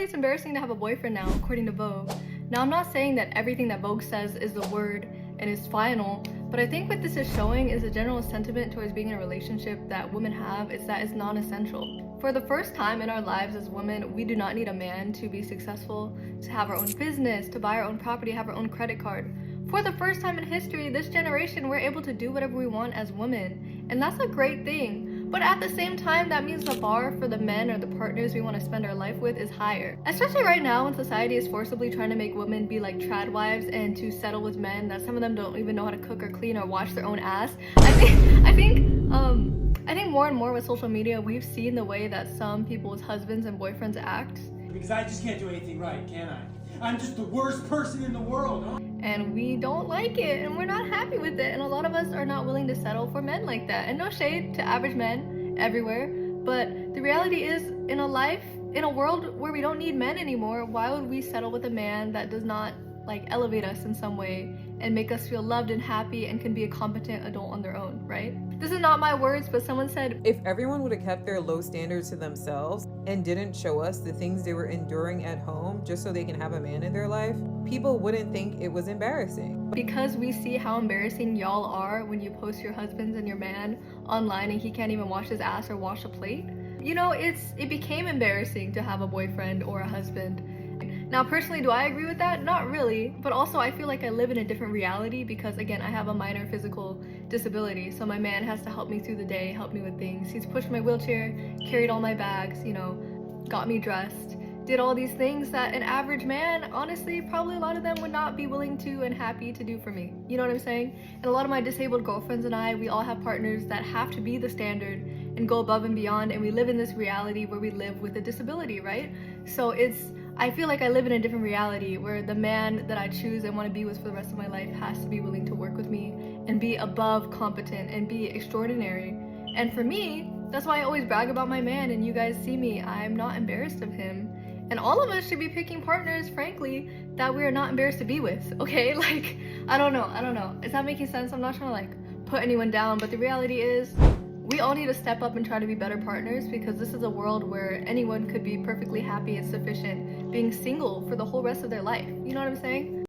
apparently it's embarrassing to have a boyfriend now, according to Vogue. Now, I'm not saying that everything that Vogue says is the word and is final, but I think what this is showing is a general sentiment towards being in a relationship that women have is that it's non-essential. For the first time in our lives as women, we do not need a man to be successful, to have our own business, to buy our own property, have our own credit card. For the first time in history, this generation, we're able to do whatever we want as women, and that's a great thing. But at the same time, that means the bar for the men or the partners we want to spend our life with is higher. Especially right now when society is forcibly trying to make women be like trad wives and to settle with men that some of them don't even know how to cook or clean or wash their own ass. I think more and more with social media, we've seen the way that some people's husbands and boyfriends act. Because I just can't do anything right, can I? I'm just the worst person in the world, huh? And we don't like it, and we're not happy with it, and a lot of us are not willing to settle for men like that. And no shade to average men everywhere, but the reality is, in a world where we don't need men anymore, why would we settle with a man that does not like elevate us in some way and make us feel loved and happy and can be a competent adult on their own, right? This is not my words, but someone said, if everyone would have kept their low standards to themselves and didn't show us the things they were enduring at home just so they can have a man in their life, people wouldn't think it was embarrassing. Because we see how embarrassing y'all are when you post your husbands and your man online and he can't even wash his ass or wash a plate. You know, it became embarrassing to have a boyfriend or a husband. Now, personally, do I agree with that? Not really, but also I feel like I live in a different reality because, again, I have a minor physical disability, so my man has to help me through the day, help me with things. He's pushed my wheelchair, carried all my bags, you know, got me dressed, did all these things that an average man, honestly, probably a lot of them would not be willing to and happy to do for me. You know what I'm saying? And a lot of my disabled girlfriends and I, we all have partners that have to be the standard and go above and beyond, and we live in this reality where we live with a disability, right? So I feel like I live in a different reality where the man that I choose and want to be with for the rest of my life has to be willing to work with me and be above competent and be extraordinary. And for me, that's why I always brag about my man, and you guys see me, I'm not embarrassed of him. And all of us should be picking partners, frankly, that we are not embarrassed to be with, okay? Like, I don't know. Is that making sense? I'm not trying to like put anyone down, but the reality is we all need to step up and try to be better partners because this is a world where anyone could be perfectly happy and sufficient being single for the whole rest of their life. You know what I'm saying?